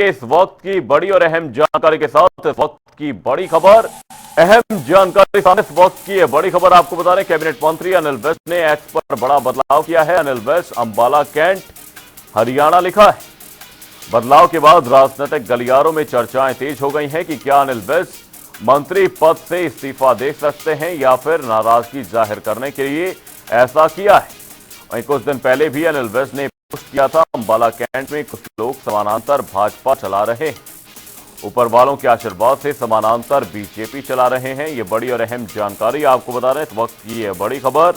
इस वक्त की बड़ी और अहम जानकारी के साथ इस वक्त की बड़ी खबर, अहम जानकारी सामने इस वक्त की बड़ी खबर आपको बता रहे, कैबिनेट मंत्री अनिल विज ने एक्स पर बड़ा बदलाव किया है। अनिल विज अंबाला कैंट हरियाणा लिखा है। बदलाव के बाद राजनीतिक गलियारों में चर्चाएं तेज हो गई हैं कि क्या अनिल विज मंत्री पद से इस्तीफा दे सकते हैं या फिर नाराजगी जाहिर करने के लिए ऐसा किया है। वहीं कुछ दिन पहले भी अनिल विज ने पोस्ट किया था, अंबाला कैंट में कुछ लोग समानांतर भाजपा चला रहे हैं, ऊपर वालों के आशीर्वाद से समानांतर बीजेपी चला रहे हैं। ये बड़ी और अहम जानकारी आपको बता रहे हैं इस वक्त की ये बड़ी खबर।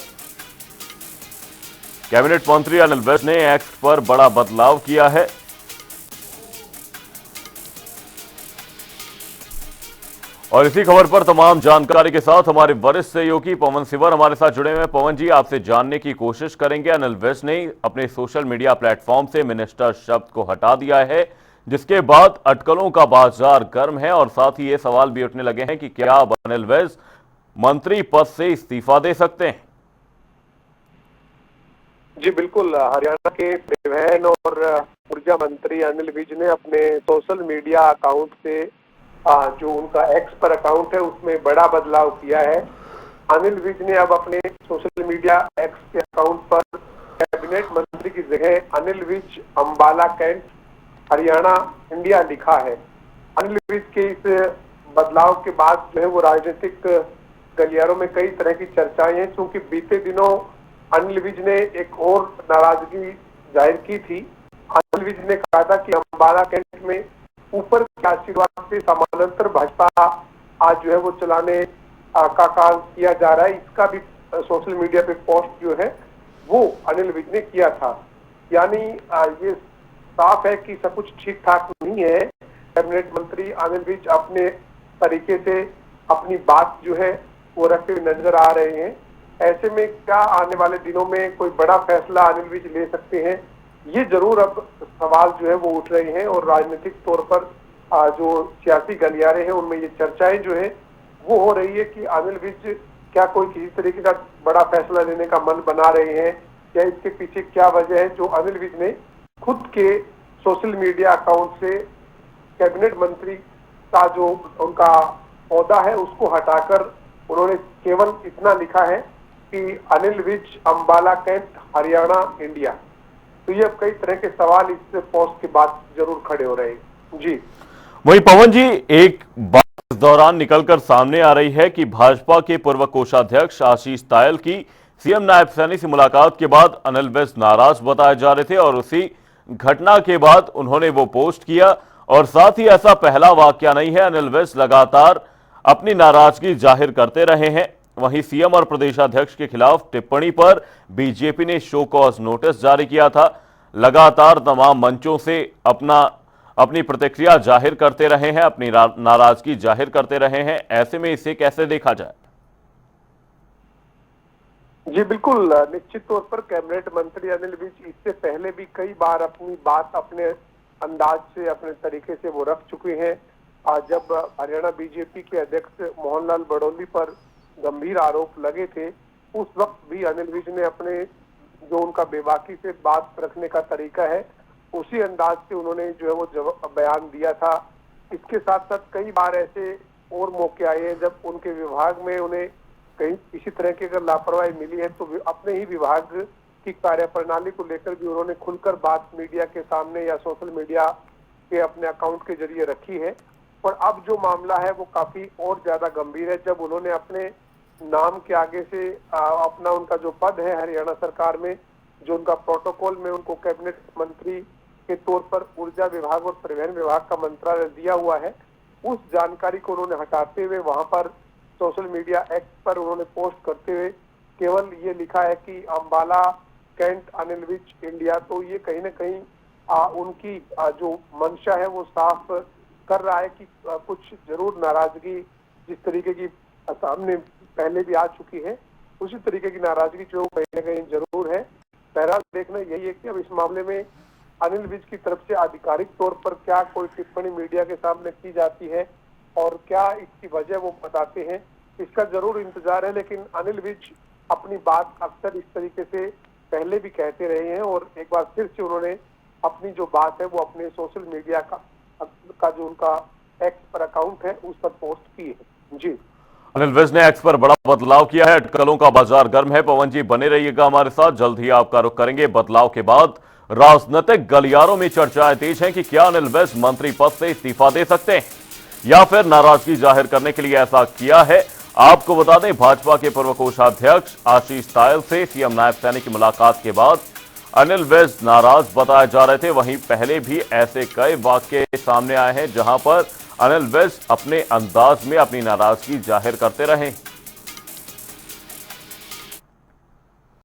कैबिनेट मंत्री अनिल विज ने एक्स पर बड़ा बदलाव किया है। और इसी खबर पर तमाम जानकारी के साथ हमारे वरिष्ठ सहयोगी पवन सिवर हमारे साथ जुड़े हुए हैं। पवन जी, आपसे जानने की कोशिश करेंगे, अनिल विज ने अपने सोशल मीडिया प्लेटफॉर्म से मिनिस्टर शब्द को हटा दिया है, जिसके बाद अटकलों का बाजार गर्म है और साथ ही ये सवाल भी उठने लगे हैं कि क्या अब अनिल विज मंत्री पद से इस्तीफा दे सकते हैं। जी बिल्कुल, हरियाणा के परिवहन और ऊर्जा मंत्री अनिल विज ने अपने सोशल मीडिया अकाउंट से जो उनका एक्स पर अकाउंट है उसमें बड़ा बदलाव किया है। अनिल विज ने अब अपने सोशल मीडिया एक्स के अकाउंट पर कैबिनेट मंत्री की जगह अनिल विज अंबाला कैंट हरियाणा इंडिया लिखा है। अनिल विज के इस बदलाव के बाद जो है वो राजनीतिक गलियारों में कई तरह की चर्चाएं हैं, क्योंकि बीते दिनों अनिल विज ने एक और नाराजगी जाहिर की थी। अनिल विज ने कहा था कि अंबाला कैंट में ऊपर के आशीर्वाद से समानांतर भाजपा आज जो है वो चलाने का काम किया जा रहा है। इसका भी सोशल मीडिया पे पोस्ट जो है वो अनिल विज ने किया था। यानी ये साफ है कि सब कुछ ठीक ठाक नहीं है। कैबिनेट मंत्री अनिल विज अपने तरीके से अपनी बात जो है वो रखते हुए नजर आ रहे हैं। ऐसे में क्या आने वाले दिनों में कोई बड़ा फैसला अनिल विज ले सकते हैं, ये जरूर अब सवाल जो है वो उठ रहे हैं। और राजनीतिक तौर पर जो सियासी गलियारे हैं उनमें ये चर्चाएं जो है वो हो रही है कि अनिल विज क्या कोई किसी तरीके का बड़ा फैसला लेने का मन बना रहे हैं, या इसके पीछे क्या वजह है जो अनिल विज ने खुद के सोशल मीडिया अकाउंट से कैबिनेट मंत्री का जो उनका पौधा है उसको हटाकर उन्होंने केवल इतना लिखा है कि अनिल विज अंबाला कैंट हरियाणा इंडिया। तो ये अब कई तरह के सवाल इस पोस्ट के बाद जरूर खड़े हो रहे हैं। जी वही पवन जी, एक बात इस दौरान निकलकर सामने आ रही है कि भाजपा के पूर्व कोषाध्यक्ष आशीष तायल की सीएम नायब सैनी से मुलाकात के बाद अनिल विज नाराज बताए जा रहे थे और उसी घटना के बाद उन्होंने वो पोस्ट किया। और साथ ही ऐसा पहला वाकया नहीं है, अनिल विज लगातार अपनी नाराजगी जाहिर करते रहे हैं। वहीं सीएम और प्रदेशाध्यक्ष के खिलाफ टिप्पणी पर बीजेपी ने शो कॉज नोटिस जारी किया था। लगातार तमाम मंचों से अपनी प्रतिक्रिया जाहिर करते रहे हैं, अपनी नाराजगी जाहिर करते रहे हैं। ऐसे में इसे कैसे देखा जाए? जी बिल्कुल, निश्चित तौर पर कैबिनेट मंत्री अनिल विज इससे पहले भी कई बार अपनी बात अपने अंदाज से, अपने तरीके से वो रख चुके हैं। जब हरियाणा बीजेपी के अध्यक्ष मोहनलाल बड़ौली पर गंभीर आरोप लगे थे, उस वक्त भी अनिल विज ने अपने जो उनका बेबाकी से बात रखने का तरीका है उसी अंदाज से उन्होंने जो है वो बयान दिया था। इसके साथ साथ कई बार ऐसे और मौके आए हैं जब उनके विभाग में उन्हें कहीं इसी तरह की अगर लापरवाही मिली है तो अपने ही विभाग की कार्यप्रणाली को लेकर भी उन्होंने खुलकर बात मीडिया के सामने या सोशल मीडिया के अपने अकाउंट के जरिए रखी है। पर अब जो मामला है वो काफी और ज्यादा गंभीर है, जब उन्होंने अपने नाम के आगे से अपना उनका जो पद है हरियाणा सरकार में, जो उनका प्रोटोकॉल में उनको कैबिनेट मंत्री के तौर पर ऊर्जा विभाग और परिवहन विभाग का मंत्रालय दिया हुआ है, उस जानकारी को उन्होंने हटाते हुए वहां पर सोशल मीडिया एक्स पर उन्होंने पोस्ट करते हुए केवल ये लिखा है कि अंबाला कैंट अनिल विज इंडिया। तो ये कहीं ना कहीं उनकी जो मंशा है वो साफ कर रहा है कि कुछ जरूर नाराजगी जिस तरीके की सामने पहले भी आ चुकी है, उसी तरीके की नाराजगी जो कहीं ना कहीं जरूर है। बहरहाल देखना यही है कि अब इस मामले में अनिल विज की तरफ से आधिकारिक तौर पर क्या कोई टिप्पणी मीडिया के सामने की जाती है और क्या इसकी वजह वो बताते हैं, इसका जरूर इंतजार है। लेकिन अनिल विज अपनी बात अक्सर इस तरीके से पहले भी कहते रहे हैं और एक बार फिर से उन्होंने अपनी जो बात है वो अपने सोशल मीडिया का का जो उनका एक्स पर अकाउंट है उस पर पोस्ट की है। जी अनिल विज ने एक्स पर बड़ा बदलाव किया है। अटकलों का बाजार गर्म है। पवन जी बने रहिएगा हमारे साथ, जल्द ही आपका रुख करेंगे। बदलाव के बाद राजनीतिक गलियारों में चर्चाएं तेज हैं कि क्या अनिल विज मंत्री पद से इस्तीफा दे सकते हैं या फिर नाराजगी जाहिर करने के लिए ऐसा किया है। आपको बता दें, भाजपा के पूर्व कोषाध्यक्ष आशीष तायल से सीएम नायब सैनी की मुलाकात के बाद अनिल विज नाराज बताए जा रहे थे। वहीं पहले भी ऐसे कई वाकये सामने आए हैं जहां पर अनिल विज अपने अंदाज में अपनी नाराजगी जाहिर करते रहे।